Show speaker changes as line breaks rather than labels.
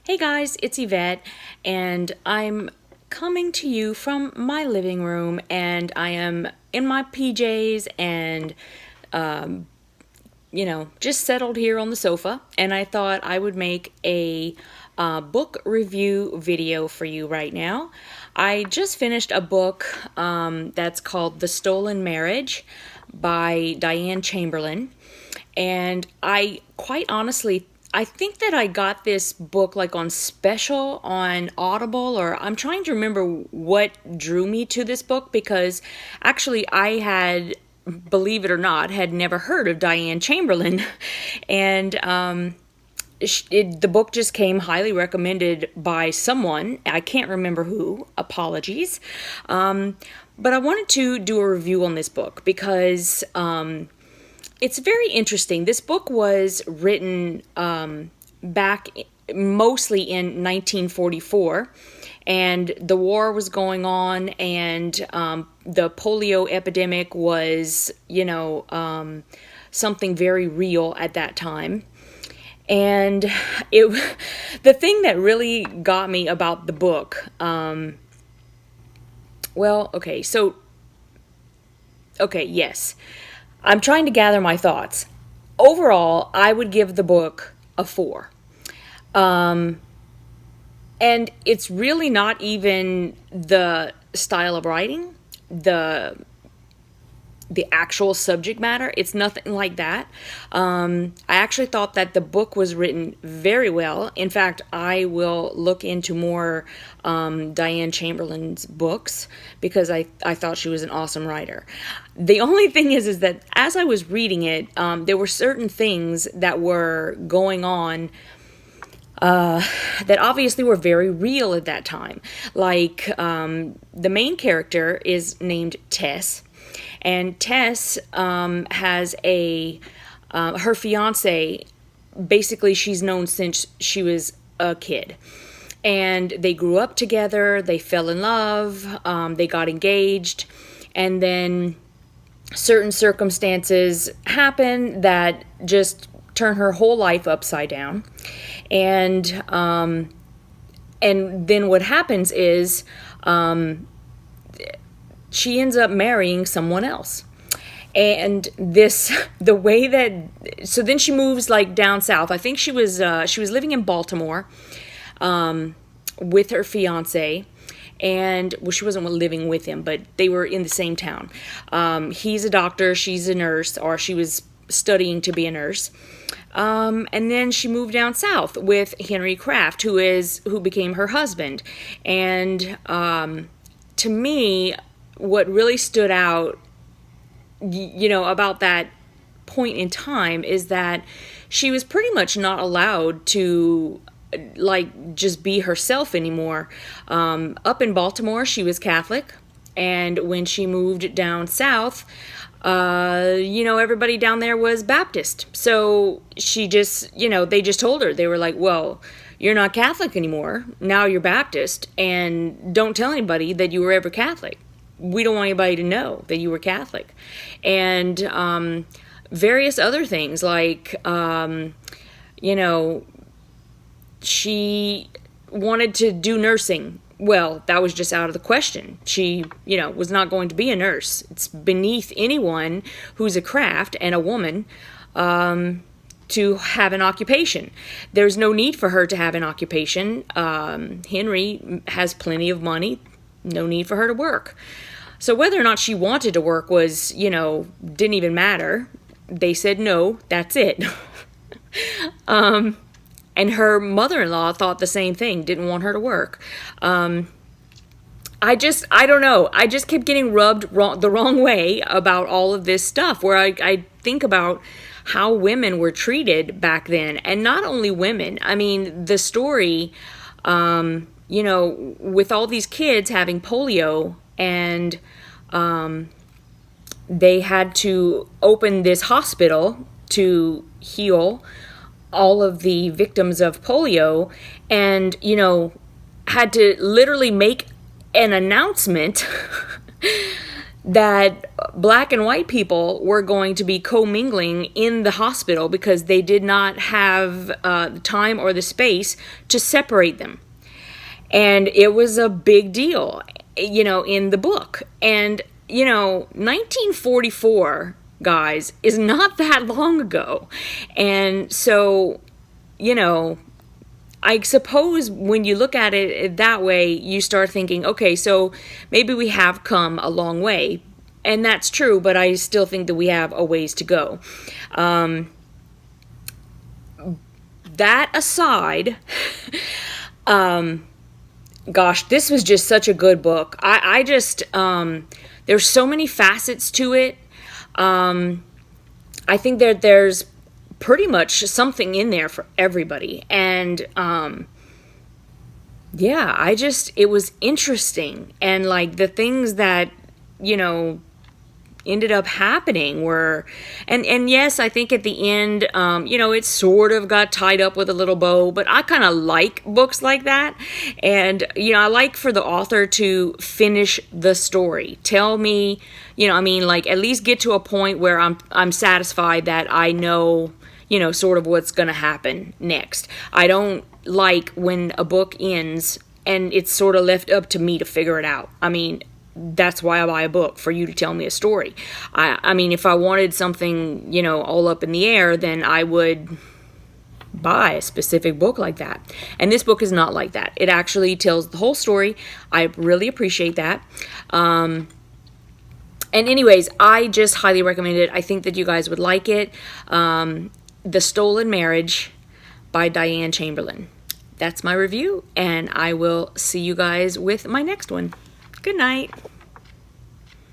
Hey guys, it's Yvette, and I'm coming to you from my living room, and I am in my PJs and, just settled here on the sofa, and I thought I would make a book review video for you right now. I just finished a book that's called The Stolen Marriage by Diane Chamberlain, and I think that I got this book like on special on Audible, or I'm trying to remember what drew me to this book because actually I had, believe it or not, had never heard of Diane Chamberlain. And the book just came highly recommended by someone. I can't remember who. Apologies. But I wanted to do a review on this book because it's very interesting. This book was written back mostly in 1944, and the war was going on, and the polio epidemic was, something very real at that time. And the thing that really got me about the book, yes. I'm trying to gather my thoughts. Overall, I would give the book a 4. And it's really not even the style of writing, the actual subject matter. It's nothing like that. I actually thought that the book was written very well. In fact, I will look into more Diane Chamberlain's books because I thought she was an awesome writer. The only thing is that as I was reading it, there were certain things that were going on that obviously were very real at that time. Like the main character is named Tess. And Tess has her fiance, basically she's known since she was a kid. And they grew up together, they fell in love, they got engaged, and then certain circumstances happen that just turn her whole life upside down. And then what happens is she ends up marrying someone else. And the way that, so then she moves like down south. I think she was living in Baltimore with her fiance, and well, she wasn't living with him, but they were in the same town. He's a doctor, she's a nurse, or she was studying to be a nurse. And then she moved down south with Henry Kraft, who became her husband. And to me, what really stood out, about that point in time is that she was pretty much not allowed to just be herself anymore. Up in Baltimore, she was Catholic, and when she moved down south, everybody down there was Baptist. So she just, they just told her, they were like, well, you're not Catholic anymore. Now you're Baptist, and don't tell anybody that you were ever Catholic. We don't want anybody to know that you were Catholic. And various other things like, she wanted to do nursing. Well, that was just out of the question. She, was not going to be a nurse. It's beneath anyone who's a Kraft and a woman to have an occupation. There's no need for her to have an occupation. Henry has plenty of money. No need for her to work. So whether or not she wanted to work was, didn't even matter. They said no, that's it. And her mother-in-law thought the same thing, didn't want her to work. I don't know. I just kept getting rubbed the wrong way about all of this stuff, where I think about how women were treated back then. And not only women. I mean, the story, with all these kids having polio, and they had to open this hospital to heal all of the victims of polio, and, had to literally make an announcement that black and white people were going to be commingling in the hospital because they did not have the time or the space to separate them. And it was a big deal, you know, in the book. And, you know, 1944, guys, is not that long ago. And so, you know, I suppose when you look at it that way, you start thinking, okay, so maybe we have come a long way. And that's true, but I still think that we have a ways to go. That aside, gosh, this was just such a good book. I just, there's so many facets to it. I think that there's pretty much something in there for everybody. And, yeah, it was interesting. And like the things that, you know, ended up happening were, and yes, I think at the end, you know, it sort of got tied up with a little bow, but I kind of like books like that. And, you know, I like for the author to finish the story. Tell me, you know, I mean, like at least get to a point where I'm satisfied that I know, you know, sort of what's going to happen next. I don't like when a book ends and it's sort of left up to me to figure it out. I mean, that's why I buy a book, for you to tell me a story. I mean, if I wanted something, you know, all up in the air, then I would buy a specific book like that. And this book is not like that. It actually tells the whole story. I really appreciate that. And anyways, I just highly recommend it. I think that you guys would like it. The Stolen Marriage by Diane Chamberlain. That's my review, and I will see you guys with my next one. Good night.